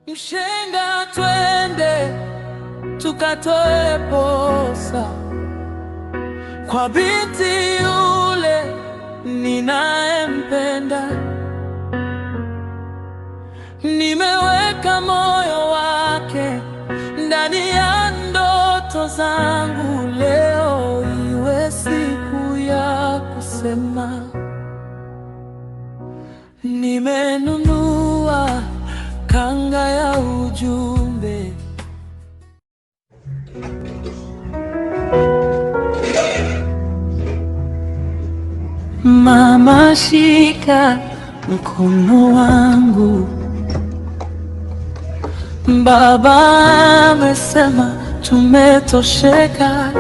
Mshenga, twende tukatoe posa kwa binti yule ninayempenda. Nimeweka moyo wake ndani ya ndoto zangu. Leo iwe siku ya kusema nimenunua kanga ya ujumbe. Mama, shika mkono wangu. Baba amesema tumetosheka.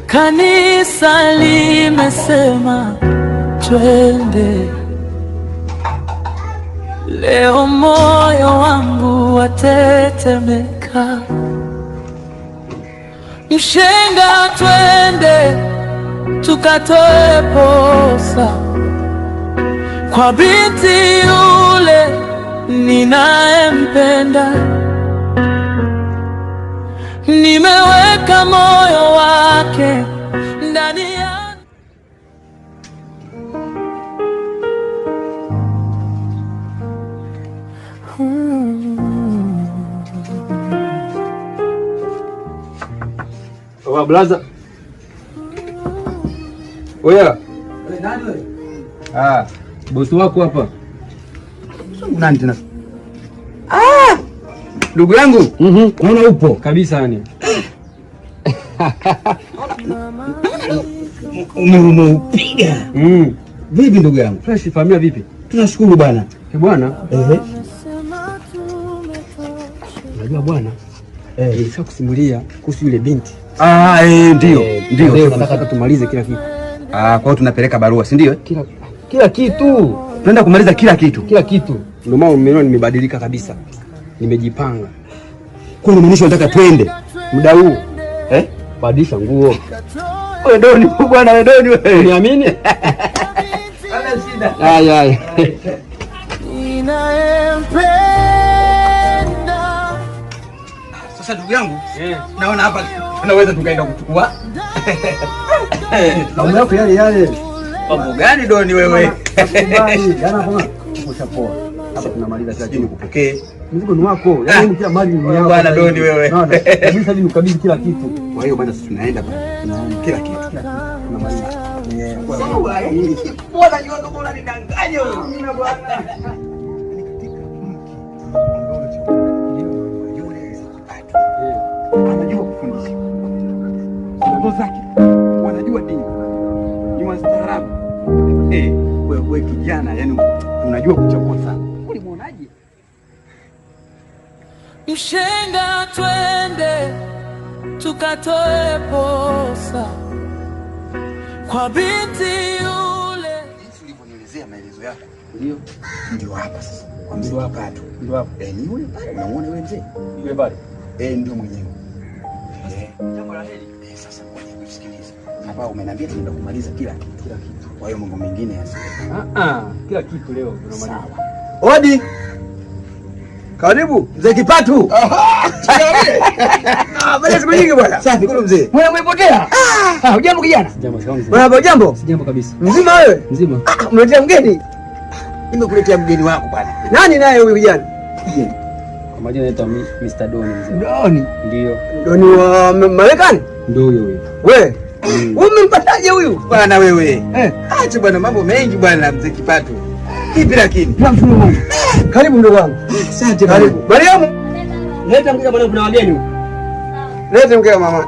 Kanisa limesema twende. Leo moyo wangu watetemeka. Mshenga, twende tukatoe posa kwa binti yule ninayempenda. Nimeweka moyo wake ndani ya Oya blaza. Oya. Nani wewe? Bosi wako hapa. Nani tena? Ndugu yangu. Unaona upo Kabisa yani. Umeupiga. Vipi ndugu yangu? Fresh, familia vipi? Tunashukuru bwana. Bwana? Unajua bwana? Sasa kusimulia kuhusu yule binti. Ndio. Nataka tumalize kila kitu. Kwa hiyo tunapeleka barua, si ndio? Kila kitu. Tunaenda kumaliza kila kitu. Ndio maana umeona nimebadilika kabisa. Nimejipanga. Kwa nini unataka twende Muda huu. Badilisha nguo. Wewe ndoni bwana, wewe ndoni wewe. Niamini? Hana shida. Ai. ninayempenda. Sasa ndugu yangu, naona hapa tunaweza tukaenda kuchukua. Mambo yako yale. Mambo gani doni wewe? Kubali, jana kama ushapoa. Hapa tunamaliza kila kitu. Kupokee. Mzigo ni wako. Yaani kila mali ni yako. Bwana doni wewe. Kabisa hivi ukabidhi kila kitu. Kwa hiyo bwana, sisi tunaenda bwana. Kila kitu. Tunamaliza. Bwana yote bora nidanganye wewe. Bwana. Anajua kufundisha. Ndoto zake. Wanajua dini. Ni wastaarabu. Wewe kijana, yani unajua kuchagua sana. Ulimuonaje? Mshenga, twende tukatoe posa kwa binti yule. Jinsi ulivyonielezea maelezo yako. Ndio Hapa sasa. Kwa mzee wa Pato. Ndio hapa. Ni yule pale, unamuona yule mzee? Yule pale. Ndio mwenyewe. Jambo la heri. Sasa ngoja nisikilize. Hapa umeniambia tunaenda kumaliza kila kitu. Kwa hiyo mambo mengine yasiwe. Kila kitu leo tunamaliza. Odi. Karibu mzee Kipatu. Bwana siku nyingi bwana. Safi kuna mzee. Wewe umepotea? Hujambo kijana? Sijambo sana. Bwana hujambo? Sijambo kabisa. Mzima wewe? Mzima. Umeletea mgeni? Nimekuletea mgeni wako bwana. Nani naye huyu kijana? Kwa majina naitwa Mr. Doni mzee. Doni. Ndio. Doni wa Marekani? Ndio huyo. Wewe? Umempataje huyu? Bwana wewe. Acha bwana, mambo mengi bwana mzee Kipatu. Kipi lakini? Tunamshukuru Mungu. Karibu ndugu wangu. Asante bwana. Mariamu. Leta mkeka bwana, kuna wageni. Leta mkeka mama.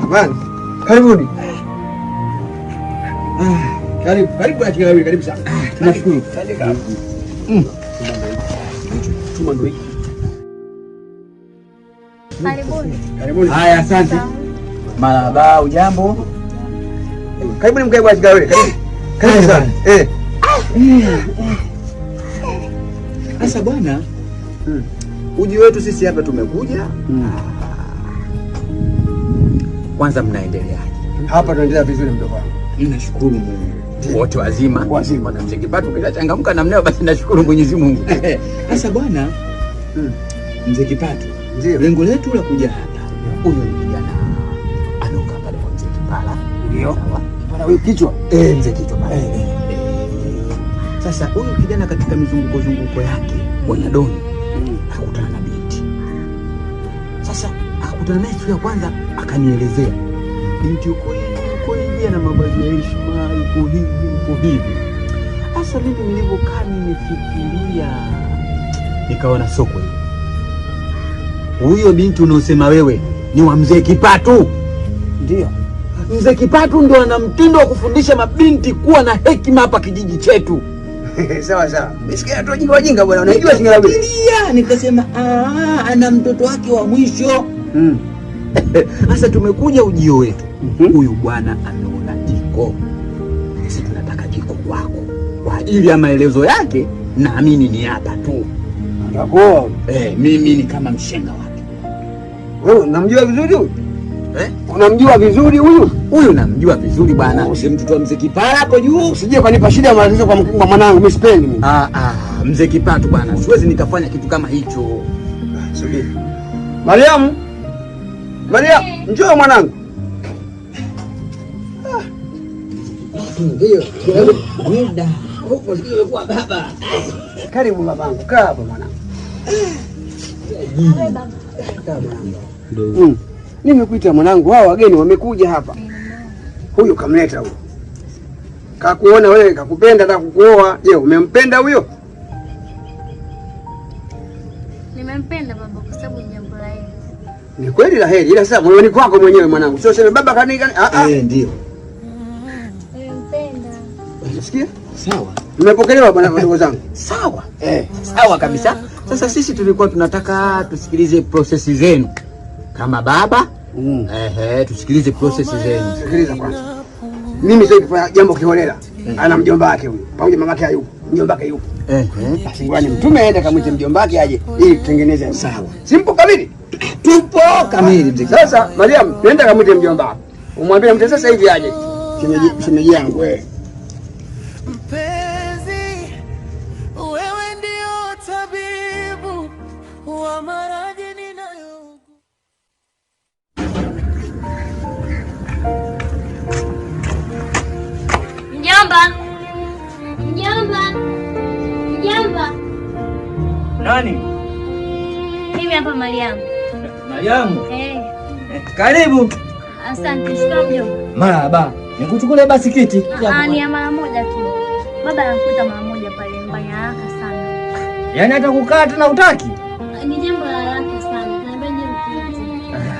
Bwana. Karibuni. Karibu acha wewe, karibu sana. Tunashukuru. Chuma ndio hiki. Karibuni. Haya, asante. Marahaba, ujambo? Karibuni mkae bwana wewe. Karibu sana. Sasa bwana, uji wetu sisi hapa tumekuja. Kwanza mnaendeleaje? Hapa tunaendelea vizuri mdogo wangu. Ninashukuru Mungu. wote wazima. Bwana Mzee Kipatu kishachangamka na mneo, basi nashukuru Mwenyezi Mungu. Sasa bwana Mzee Kipatu, lengo letu la kuja hapa, huyo ni kijana anoka pale kwa Mzee Kipala. Ndio. Bwana huyo kichwa? Mzee Kichwa pale. Sasa huyu kijana katika mizunguko yake Bwana Doni akakutana na binti. Sasa akakutana naye siku ya kwanza akanielezea. Binti yuko hivi na mavazi ya heshima, yuko hivi. Sasa mimi nilivyokaa nimefikiria nikaona soko hili. Huyo binti unaosema wewe ni wa Mzee Kipatu. Ndio. Mzee Kipatu ndio ana mtindo wa kufundisha mabinti kuwa na hekima hapa kijiji chetu. Sawa. Mesikia tu wajinga bwana, unajua singala wewe. Nikasema ana mtoto wake wa mwisho. Sasa tumekuja ujio wetu. Huyu bwana ameona jiko. Sisi tunataka jiko kwako. Kwa ajili ya maelezo yake naamini ni hapa tu. Ndako. Mimi ni kama mshenga wake. Wewe unamjua vizuri huyu? Unamjua vizuri huyu? Huyu namjua vizuri bwana. Mtoto wa Mzee Kipala hapo juu. Usije kanipa shida matatizo kwa mwanangu, mimi sipendi mimi. Mzee Kipatu bwana, siwezi nikafanya kitu kama hicho. Subiri. Mariam, njoo mwanangu. Ndio. Muda. Huko sio kwa baba. Karibu babangu, kaa hapa mwanangu. Kaa mwanangu. Nimekuita mwanangu, hao wageni wamekuja hapa. Huyu kamleta huyo. Kakuona wewe, kakupenda na kukuoa. Je, umempenda huyo? Nimempenda baba kwa sababu ni jambo la heri. Ni kweli la heri, ila sasa moyoni kwako mwenyewe mwanangu. Sio sema baba kanika. Ndio. Nimempenda. Unasikia? Sawa. Nimepokelewa bwana wadogo zangu. Sawa. Sawa kabisa. Sasa sisi tulikuwa tunataka tusikilize prosesi zenu. Kama baba, tusikilize prosesi zenu. Sikiliza kwanza. Mimi sasa kufanya jambo kiholela. Ana mjomba wake huyu. Pamoja mama yake hayupo. Mjomba wake yupo. Basi ngwani mtume aende kamwite mjomba wake aje ili tutengeneze sawa. Simpo kamili. Tupo kamili mzee. Sasa Mariam, nenda kamwite mjomba wako. Umwambie mtu sasa hivi aje. Shemeji yangu wewe. Mpenzi, wewe ndio tabibu wa maradhi ninayo. Mjomba. Nani? Mimi hapa Mariamu. Mariamu? Karibu. Asante, shikamoo mjomba. Marhaba. Nikuchukue basi kiti. Ni ya mara moja tu. Baba anakuta mara moja pale nyumbani, haraka sana. Yaani hata kukaa tena hutaki? Ni jambo la haraka sana. Naomba nje.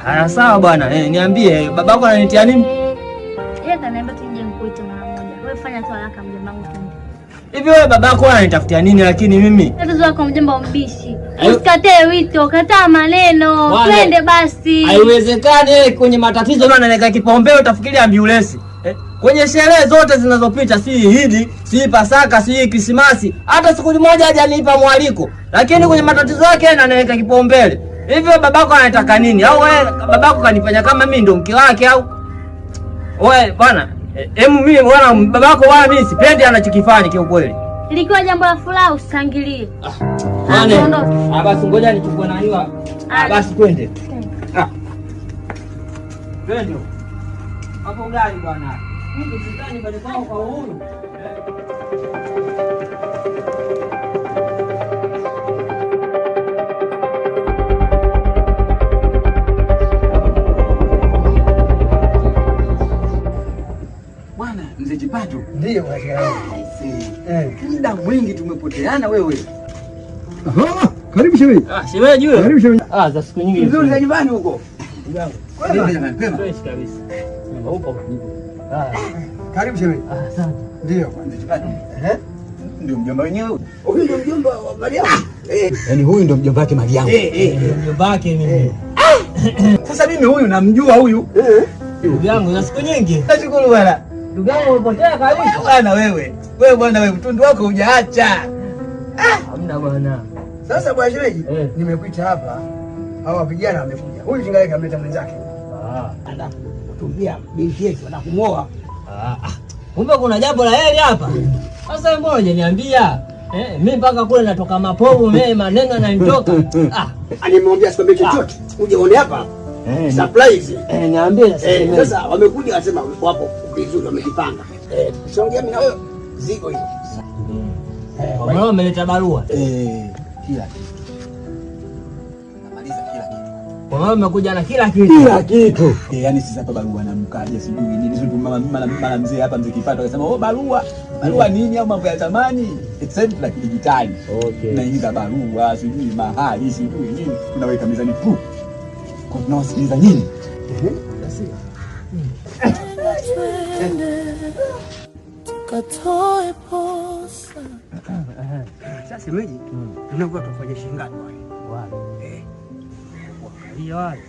Haya sawa bwana. Niambie babako ananitia nini? Yeye kaniambia tuje mkuite mara moja. Wewe fanya tu haraka mjomba wangu. Hivi wewe babako ananitafutia nini lakini mimi? Tatizo lako mjomba mbishi. Usikatae wito, kataa maneno. Twende basi. Haiwezekani kwenye matatizo ndio anaweka kipaumbele utafikiria ambulance. Kwenye sherehe zote zinazopita, si Idi, si Pasaka, si Krismasi, hata siku moja hajanipa mwaliko. Lakini kwenye matatizo yake anaweka kipaumbele. Hivyo babako anataka nini? Au wewe babako kanifanya kama mimi ndo mke wake au? Wewe bwana, mimi bwana babako wala mimi sipendi anachokifanya kiukweli. Ilikuwa jambo la furaha usisangilie. Basi ngoja nichukue na hiyo. Basi twende. Twende. Hapo gari bwana. Mimi sidhani bado kwa uhuru. Bwana Mzee Kipatu. Ndio kwa Muda mwingi tumepoteana wewe. Karibu shemeji. Shemeji wewe. Karibu shemeji. Za siku nyingi. Nzuri za nyumbani huko. Fresh kabisa. Upo. Karibu shemeji. Asante. Ndio kwa Mzee Kipatu. Ndio mjomba wenyewe. Huyu ndio mjomba wa Mariamu. Yaani huyu ndio mjomba wake Mariamu. Mjomba wake mimi. Sasa mimi huyu namjua huyu. Ndugu yangu za siku nyingi. Nashukuru bwana. Ndugu yangu ulipotea kabisa bwana wewe. Wewe bwana wewe mtundu wako hujaacha. Hamna bwana. Sasa bwana shemeji, nimekuita hapa. Hawa vijana wamekuja. Huyu jinga yake ameleta mwenzake. Anakutumbia binti yetu anakumuoa. Kumbe kuna jambo la heri hapa. Sasa mbona hujaniambia? Mimi mpaka kule natoka mapovu mimi maneno yananitoka. Nimemwambia sikwambie chochote. Uje uone hapa. Surprise. Niambie sasa. Sasa wamekuja wasema wapo vizuri wamejipanga. Usiongea mimi na wewe. Zigo hiyo. Kwa hiyo umeleta barua. Kila kitu. Namaliza kila kitu. Kwa hiyo umekuja na kila kitu. Kila kitu. Yaani sisi hapa barua na mkaje sijui nini. Sisi mama mzee hapa mzee Kipato akasema barua. Barua nini au mambo ya zamani? Sasa hivi tuna kidijitali. Okay. Naingiza barua, sijui mahali, sijui nini. Tunaweka mezani tu. Kwa tunawasikiliza nyinyi. Basi. Tukatoe posa. Sasa shemeji, tunakuwa tufanye shingapi wale? Wale. Wakalia wale.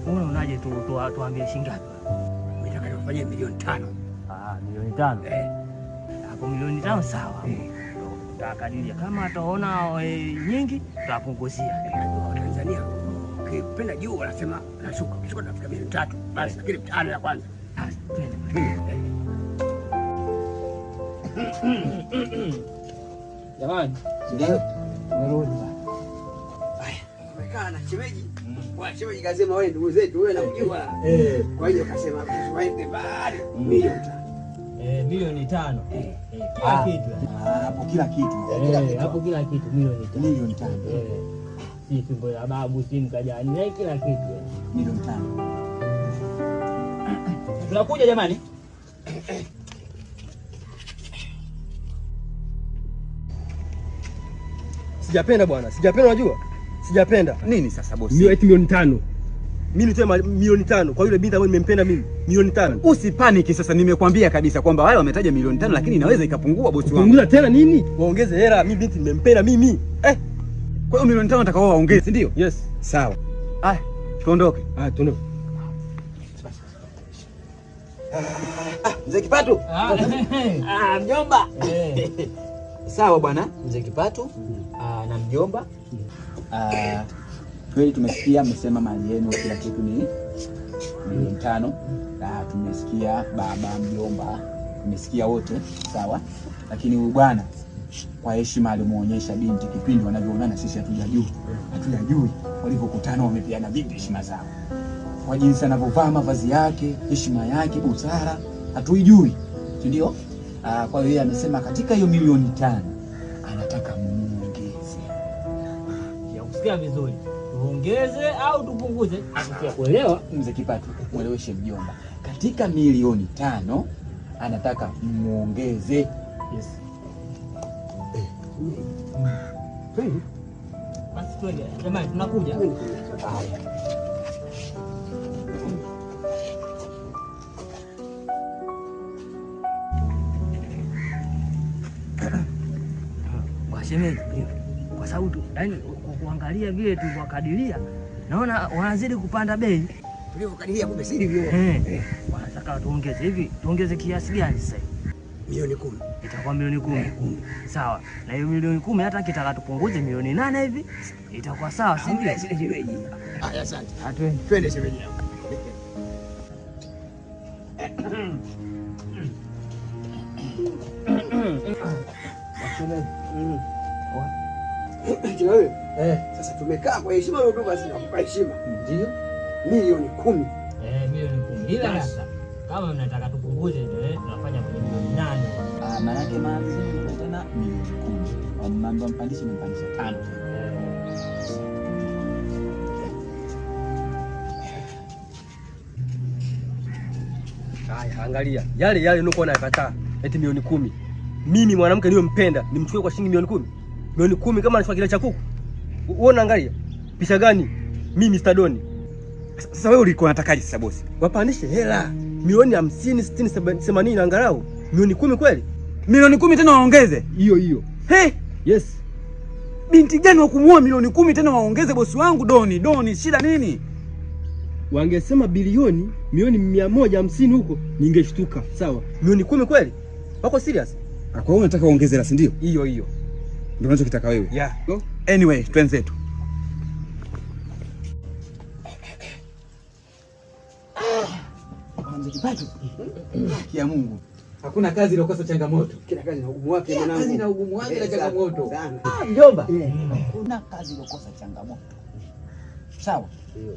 Unaonaje tuambie shingapi? Nataka tufanye milioni 5. Milioni 5. Hapo milioni 5 sawa. Tutakadiria kama ataona nyingi tutapunguzia. Tanzania ukipenda juu wanasema nashuka. Kisha tunafika milioni 3. Basi kile 5 ya kwanza. Jamani, ndio. Merudi. Haya, umekaa na shemeji. Kwa shemeji kasema wewe ndugu zetu wewe nakujua. Kwa hiyo kasema tuwaende bali milioni 5. Milioni 5. Kila kitu. Hapo kila kitu. Hapo kila kitu milioni 5. Milioni 5. Si tumbo la babu si mkajani na kila kitu. Milioni 5. Tunakuja jamani. Sijapenda bwana, sijapenda unajua? Sijapenda. Nini sasa bosi? Milioni 5. Mimi nitoe milioni 5 kwa yule binti ambaye nimempenda mimi. Milioni 5. Usipaniki sasa, nimekwambia kabisa kwamba wale wametaja milioni 5 lakini inaweza ikapungua bosi wangu. Punguza tena nini? Waongeze hela, mimi binti nimempenda mimi. Kwa hiyo milioni 5 nataka wao waongeze, si ndio? Yes. Sawa. Tuondoke. Tuondoke. Mzee Kipato. Mjomba. Sawa bwana. Mzee Kipato na mjomba. Kweli tumesikia mmesema mali yenu kila kitu ni milioni 5. Tumesikia baba, mjomba, tumesikia wote, sawa. Lakini huyu bwana kwa heshima alimuonyesha binti kipindi wanavyoonana sisi hatujajui. Walipokutana wamepeana vipi heshima zao. Kwa jinsi anavyovaa mavazi yake, heshima yake, busara, hatuijui. Si ndio? Kwa hiyo yeye amesema katika hiyo milioni 5 anataka muongeze. Ya kusikia vizuri. Tuongeze au tupunguze? Asikia kuelewa. Mzee Kipato, mueleweshe mjomba. Katika milioni 5 anataka muongeze. Yes. Basi twende. Jamani tunakuja. Shemeji, kwa sababu yaani kuangalia vile tulivyokadiria naona wanazidi kupanda bei. Tulivyokadiria kumbe si hivyo. Wanataka tuongeze hivi, tuongeze kiasi gani sasa hivi? Milioni 10. Itakuwa milioni 10. Sawa. Na hiyo milioni 10 hata kitaka tupunguze milioni 8 hivi itakuwa sawa, si ndio? Haya asante. Twende shemeji. Sasa tumekaa kwa heshima ndio basi kwa heshima. Ndio. Milioni 10. Milioni 10. Ila sasa kama mnataka tupunguze ndio tunafanya kwenye milioni 8. Maana yake maagizo ni tena milioni 10. Mambo mpandishe 5. Haya, angalia. Yale nuko nayakataa. Eti milioni 10. Mimi mwanamke niyompenda nimchukue kwa shilingi milioni 10. Milioni 10 kama anachukua kile cha kuku. Uona angalia. Pisha gani? Mimi Mr. Doni. Sasa wewe ulikuwa unatakaje sasa bosi? Wapandishe hela. Milioni 50, 60, 80 na angalau. Milioni 10 kweli? Milioni 10 tena waongeze? Hiyo. Yes. Binti gani wa kumuoa milioni 10 tena waongeze bosi wangu Doni, shida nini? Wangesema bilioni, milioni 150 huko, ningeshtuka. Sawa. Milioni 10 kweli? Wako serious? Kwa hiyo unataka uongeze la si ndio? Hiyo. Ndio unachokitaka wewe. Yeah. No? Anyway, twenzetu. Mzee Kipato. Haki ya Mungu. Hakuna kazi iliyokosa changamoto. Kila kazi na ugumu wake mwanangu. Kazi na ugumu wake na changamoto. Sana. Mjomba. Hakuna kazi iliyokosa changamoto. Sawa? Ndio.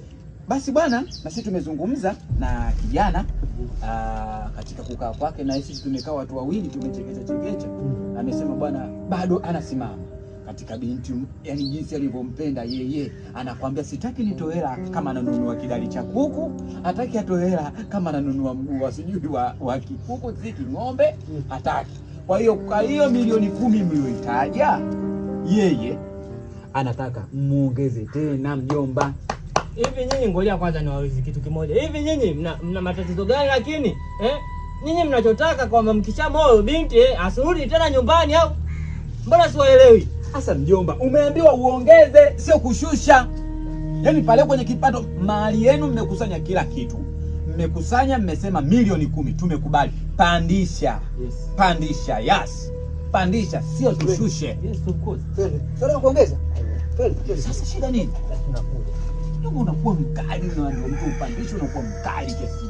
Basi bwana, na sisi tumezungumza na kijana katika kukaa kwake, na sisi tumekaa watu wawili tumechekecha. Amesema bwana bado anasimama katika binti, yani jinsi alivyompenda yeye. Anakwambia sitaki nitoe hela kama ananunua kidali cha kuku, hataki atoe hela kama ananunua mguu sijui wa kikuku ziki ng'ombe, hataki. Kwa hiyo milioni 10 mlioitaja yeye anataka muongeze tena mjomba. Hivi nyinyi ngoja kwanza niwaulize kitu kimoja. Hivi nyinyi mna matatizo gani lakini? Nyinyi mnachotaka kwamba mkishamoa binti asirudi tena nyumbani au? Mbona siwaelewi? Sasa mjomba, umeambiwa uongeze sio kushusha. Yaani pale kwenye kipato mali yenu mmekusanya kila kitu. Mmekusanya mmesema milioni 10 tumekubali. Pandisha. Yes. Pandisha. Yes. Pandisha sio tushushe. Yes, of course. Sasa kuongeza. Sasa shida nini? Sasa tunakuja. Ndio unakuwa mkali na mtu upandisho unakuwa mkali kiasi.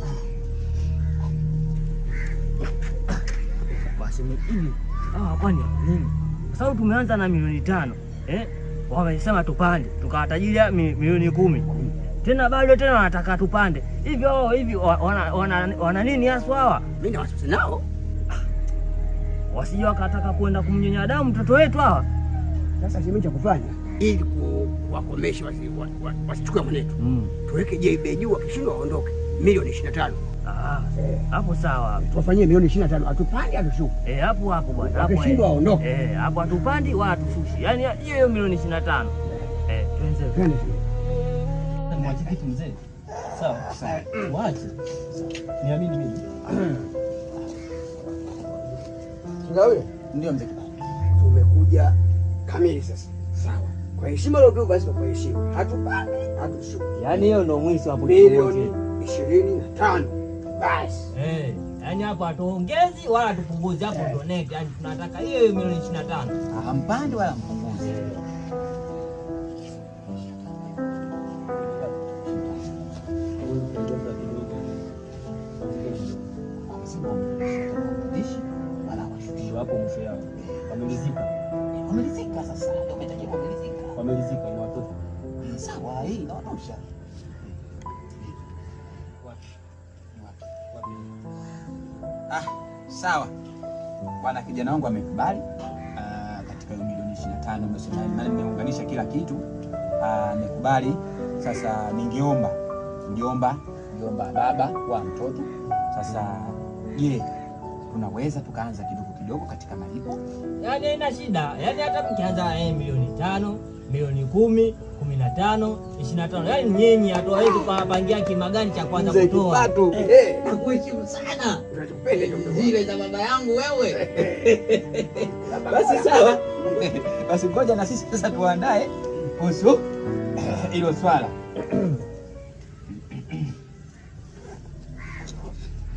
Basi hivi kwani nini? Kwa sababu tumeanza na milioni 5. Wamesema tupande, tukawatajilia milioni 10. Tena bado tena wanataka tupande. Hivi wana nini haswa hawa? Mimi na watoto nao. Wasije wakataka kwenda kumnyonya damu mtoto wetu hawa. Sasa sisi cha kufanya ili kuwakomesha wasichukue mwanetu. Tuweke JB juu, wakishindwa waondoke. Milioni 25. Hapo sawa. Tuwafanyie milioni 25, atupande atushuke. Hapo bwana. Hapo wakishindwa waondoke. Hapo atupandi wala tushushi. Yaani hiyo milioni 25. Twende. Mwache kitu mzee. Sawa. Mwache. Niamini mimi. Ngawe? Ndio mzee. Tumekuja kamili sasa. Sawa. Kwa heshima leo basi kwa heshima. Hatupandi, hatushuki. Yaani hiyo ndio mwisho hapo. Milioni 25. Basi. Yaani hapo hatuongezi wala tupunguzi, hapo ndo net. Yaani tunataka hiyo milioni 25. Hampandi wala mpunguzi. Hapo mwisho yao. Wamelizika sasa. Ndio umetakiwa wamelizika. Wamelizika ni watoto. Sawa, hii inaonyesha. Sawa. Bwana kijana wangu amekubali katika milioni 25 umesema, maana nimeunganisha kila kitu. Amekubali. Sasa ningeomba mjomba baba wa mtoto. Sasa je, tunaweza tukaanza kidogo katika malipo? Yaani haina shida. Yaani hata mkianza milioni 5, milioni 10, 15, 25. Yaani nyinyi hatuwezi kupangia kima gani cha kwanza kutoa. Kipato. Nakuheshimu sana. Unatupenda ndio Zile za baba yangu wewe. Basi sawa. Basi ngoja na sisi sasa tuandae kuhusu hilo swala.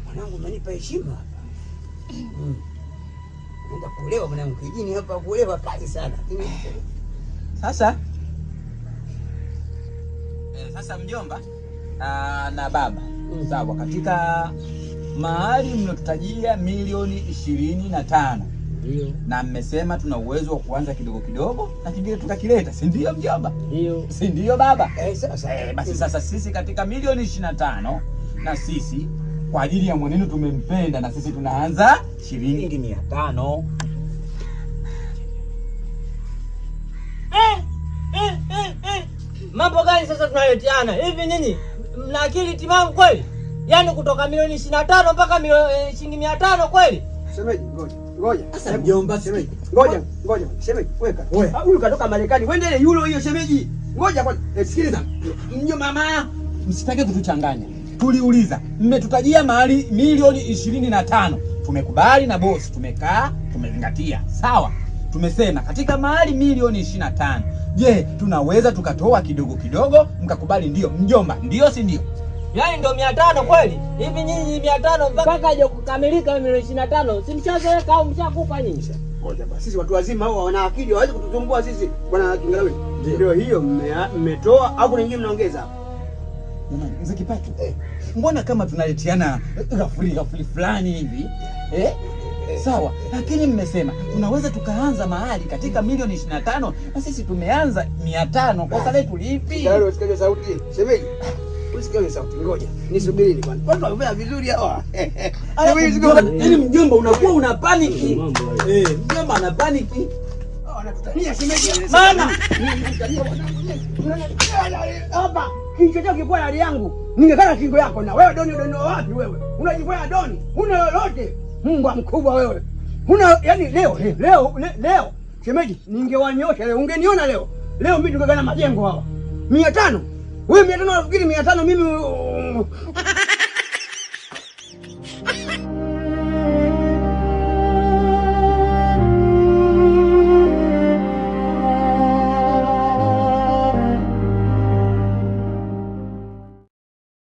Mwanangu umenipa heshima. Nenda kuolewa mwanangu, kijini hapa kuolewa kazi sana. Sasa mjomba na baba. Sawa, katika mahali mnotutajia milioni 25. Ndio. Na mmesema tuna uwezo wa kuanza kidogo na kingine tukakileta, si ndio mjomba? Ndio. Si ndio baba? Sasa Basi sasa sisi katika milioni 25 na sisi kwa ajili ya mwenendo tumempenda, na sisi tunaanza shilingi 500. Mambo gani sasa tunaletiana? Hivi nyinyi mna akili timamu kweli? Yaani kutoka milioni 25 mpaka shilingi 500 kweli? Shemeji, ngoja. Sasa mjomba, shemeji. Ngoja. Shemeji, weka. Huyu katoka Marekani. Wende ile euro hiyo shemeji. Ngoja kwanza. Sikiliza. Mjomba mama, msitake kutuchanganya. Tuliuliza, mmetutajia mahali milioni 25. Tumekubali na bosi, tumekaa, tumezingatia. Sawa. Tumesema katika mahali milioni 25. Je, tunaweza tukatoa kidogo mkakubali? Ndio mjomba, ndio si ndio? Yaani ndio 500 kweli? Hivi nyinyi 500 mpaka aje kukamilika milioni 25. Si mshazoweka au mshakupa nyinyi? Ngoja basi. Sisi watu wazima hao wana akili, hawezi kutusumbua sisi. Bwana Kingalawe. Ndio hiyo mmetoa au kuna nyingine mnaongeza hapo? Mzee Kipato, mbona kama tunaletiana ghafuli fulani hivi? Sawa, lakini mmesema tunaweza tukaanza mahali katika milioni 25 na sisi tumeanza 500. Kosa letu lipi? Tayari usikie sauti. Shemeji. Usikie sauti. Ngoja. Nisubirini bwana. Watu wamevaa vizuri hawa. Yaani mjomba unakuwa una paniki. Mjomba ana paniki. Wanatutania shemeji. Maana hapa kichwa chako kwa hali yangu. Ningekana kingo yako na wewe doni wapi wewe? Unajifanya doni. Una lolote. Mungu mkubwa wewe. Una yani leo shemeji ningewanyosha leo. Ungeniona leo. Leo mimi tungegana majengo hawa. 500. Wewe 500 unafikiri 500 mimi